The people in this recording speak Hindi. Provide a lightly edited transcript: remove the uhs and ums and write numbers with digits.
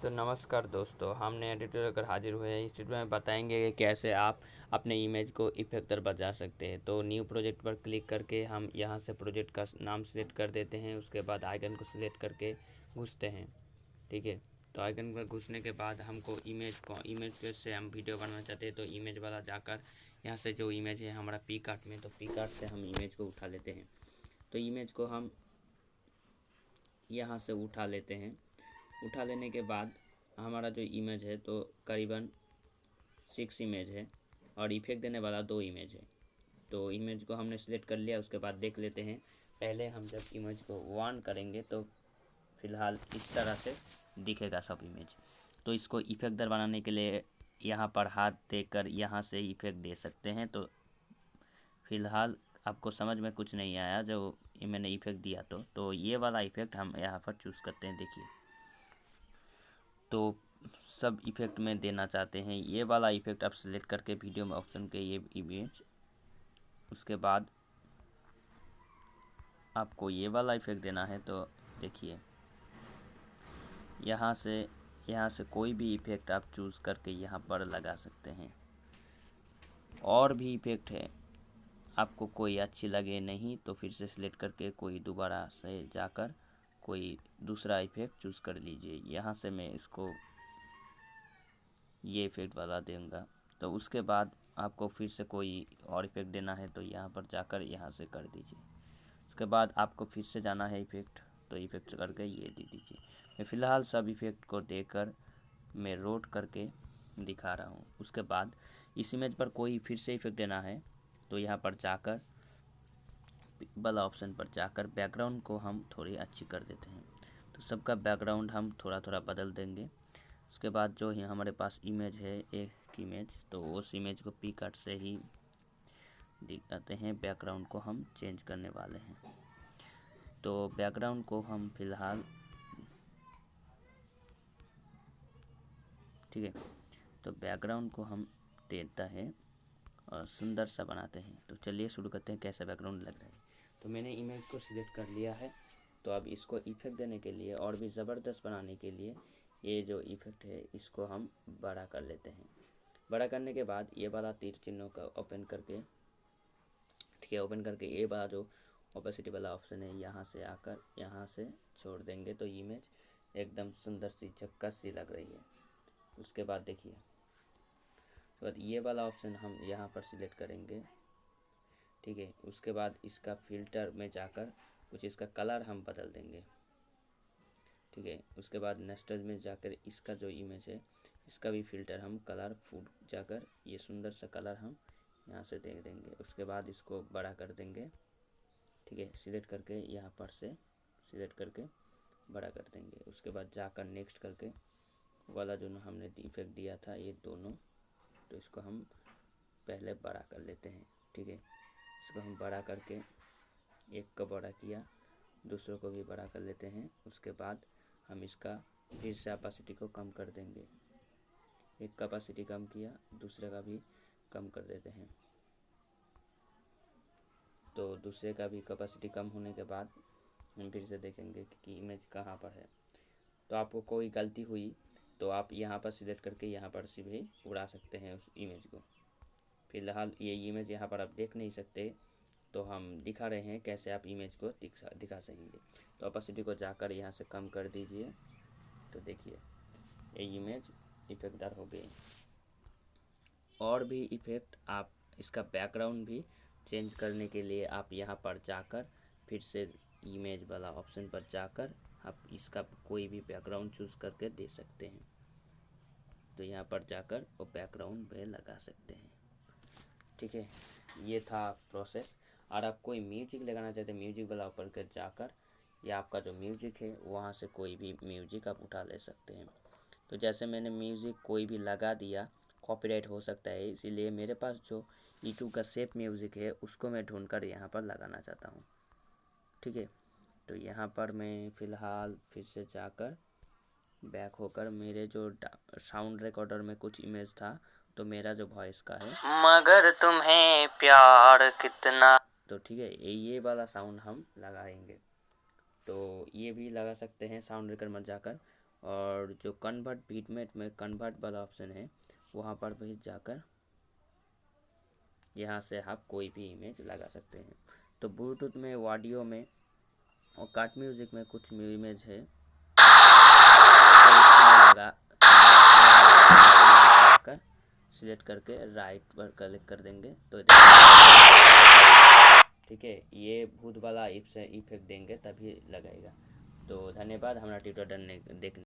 तो नमस्कार दोस्तों, हम नए ट्यूटोरियल कर हाजिर हुए हैं। इस ट्यूटोरियल में बताएंगे कि कैसे आप अपने इमेज को इफेक्टर बजा सकते हैं। तो न्यू प्रोजेक्ट पर क्लिक करके हम यहां से प्रोजेक्ट का नाम सेलेक्ट कर देते हैं। उसके बाद आइकन को सिलेक्ट करके घुसते हैं। ठीक है, तो आइकन पर घुसने के बाद हमको इमेज के से हम वीडियो बनाना चाहते हैं तो इमेज वाला जाकर यहाँ से जो इमेज है हमारा पी कार्ट में, तो पी कार्ट से हम इमेज को उठा लेते हैं। तो इमेज को हम यहाँ से उठा लेते हैं। उठा लेने के बाद हमारा जो इमेज है तो करीबन 6 इमेज है और इफेक्ट देने वाला 2 इमेज है। तो इमेज को हमने सेलेक्ट कर लिया। उसके बाद देख लेते हैं। पहले हम जब इमेज को ऑन करेंगे तो फ़िलहाल इस तरह से दिखेगा सब इमेज। तो इसको इफेक्टदार बनाने के लिए यहाँ पर हाथ देकर यहाँ से इफेक्ट दे सकते हैं। तो फ़िलहाल आपको समझ में कुछ नहीं आया जो मैंने इफेक्ट दिया तो ये वाला इफेक्ट हम यहाँ पर चूज़ करते हैं। देखिए, तो सब इफ़ेक्ट में देना चाहते हैं ये वाला इफ़ेक्ट आप सेलेक्ट करके वीडियो में ऑप्शन के ये इमेज, उसके बाद आपको ये वाला इफ़ेक्ट देना है। तो देखिए, यहाँ से कोई भी इफ़ेक्ट आप चूज़ करके यहाँ पर लगा सकते हैं। और भी इफ़ेक्ट है, आपको कोई अच्छी लगे नहीं तो फिर से सिलेक्ट करके कोई दोबारा से जाकर कोई दूसरा इफ़ेक्ट चूज़ कर लीजिए। यहाँ से मैं इसको ये इफ़ेक्ट वाला दूँगा। तो उसके बाद आपको फिर से कोई और इफ़ेक्ट देना है तो यहाँ पर जाकर यहाँ से कर दीजिए। उसके बाद आपको फिर से जाना है इफ़ेक्ट, तो इफ़ेक्ट करके ये दे दीजिए। मैं फ़िलहाल सब इफ़ेक्ट को देकर मैं रोट करके दिखा रहा हूँ। उसके बाद इस इमेज पर कोई फिर से इफ़ेक्ट देना है तो यहाँ पर जाकर वाला ऑप्शन पर जाकर बैकग्राउंड को हम थोड़ी अच्छी कर देते हैं। तो सबका बैकग्राउंड हम थोड़ा थोड़ा बदल देंगे। उसके बाद जो यहाँ हमारे पास इमेज है एक इमेज, तो उस इमेज को पी कार्ट से ही दिखाते हैं। बैकग्राउंड को हम चेंज करने वाले हैं। तो बैकग्राउंड को हम फिलहाल, ठीक है, तो बैकग्राउंड को हम देता है और सुंदर सा बनाते हैं। तो चलिए शुरू करते हैं कैसा बैकग्राउंड लग रहा है। तो मैंने इमेज को सिलेक्ट कर लिया है। तो अब इसको इफेक्ट देने के लिए और भी ज़बरदस्त बनाने के लिए ये जो इफेक्ट है इसको हम बड़ा कर लेते हैं। बड़ा करने के बाद ये वाला तीर चिन्हों का ओपन करके, ठीक है, ओपन करके ये वाला जो ओपेसिटी वाला ऑप्शन है यहाँ से आकर यहाँ से छोड़ देंगे तो इमेज एकदम सुंदर सी झक्कस सी लग रही है। उसके बाद देखिए, तो ये वाला ऑप्शन हम यहाँ पर सिलेक्ट करेंगे। ठीक है, उसके बाद इसका फ़िल्टर में जाकर कुछ इसका कलर हम बदल देंगे। ठीक है, उसके बाद नेस्टेड में जाकर इसका जो इमेज है इसका भी फ़िल्टर हम कलर फूड जाकर ये सुंदर सा कलर हम यहाँ से दे देंगे। उसके बाद इसको बड़ा कर देंगे। ठीक है, सिलेक्ट करके यहाँ पर से सिलेक्ट करके बड़ा कर देंगे। उसके बाद जाकर नेक्स्ट करके वाला जो हमने इफेक्ट दिया था ये दोनों, तो इसको हम पहले बड़ा कर लेते हैं। ठीक है, इसको हम बड़ा करके एक को बड़ा किया, दूसरों को भी बड़ा कर लेते हैं। उसके बाद हम इसका फिर से कैपेसिटी को कम कर देंगे। एक कैपेसिटी कम किया, दूसरे का भी कम कर देते हैं। तो दूसरे का भी कैपेसिटी कम होने के बाद हम फिर से देखेंगे कि इमेज कहाँ पर है। तो आपको कोई गलती हुई तो आप यहाँ पर सिलेक्ट करके यहाँ पर से भी उड़ा सकते हैं उस इमेज को। फ़िलहाल ये इमेज यहाँ पर आप देख नहीं सकते, तो हम दिखा रहे हैं कैसे आप इमेज को दिखा सकेंगे। तो ऑपेसिटी को जाकर यहाँ से कम कर दीजिए। तो देखिए ये इमेज इफेक्टदार हो गई। और भी इफ़ेक्ट आप इसका बैकग्राउंड भी चेंज करने के लिए आप यहाँ पर जाकर फिर से इमेज वाला ऑप्शन पर जाकर आप इसका कोई भी बैकग्राउंड चूज़ करके दे सकते हैं। तो यहाँ पर जाकर वो बैकग्राउंड पे लगा सकते हैं। ठीक है, ये था प्रोसेस। और आप कोई म्यूजिक लगाना चाहते हैं, म्यूजिक वाला ऊपर कर जाकर या आपका जो म्यूजिक है वहाँ से कोई भी म्यूजिक आप उठा ले सकते हैं। तो जैसे मैंने म्यूज़िक कोई भी लगा दिया, कॉपीराइट हो सकता है, इसीलिए मेरे पास जो यूट्यूब का सेफ म्यूज़िक है उसको मैं ढूंढकर यहाँ पर लगाना चाहता हूँ। ठीक है, तो यहाँ पर मैं फ़िलहाल फिर से जाकर बैक होकर मेरे जो साउंड रिकॉर्डर में कुछ इमेज था तो मेरा जो वॉइस का है मगर तुम्हें प्यार कितना, तो ठीक है ये वाला साउंड हम लगाएंगे। तो ये भी लगा सकते हैं साउंड रिकॉर्डर में जाकर और जो कन्वर्ट बिटमेप में कन्वर्ट वाला ऑप्शन है वहाँ पर भी जाकर यहाँ से आप कोई भी इमेज लगा सकते हैं। तो ब्लूटूथ में, ऑडियो में और कार्ट म्यूजिक में कुछ इमेज है कर सिलेक्ट करके राइट पर क्लिक कर देंगे तो ठीक है, ये भूत वाला इफेक्ट देंगे तभी लगेगा। तो धन्यवाद हमारा ट्यूटोरियल देखने।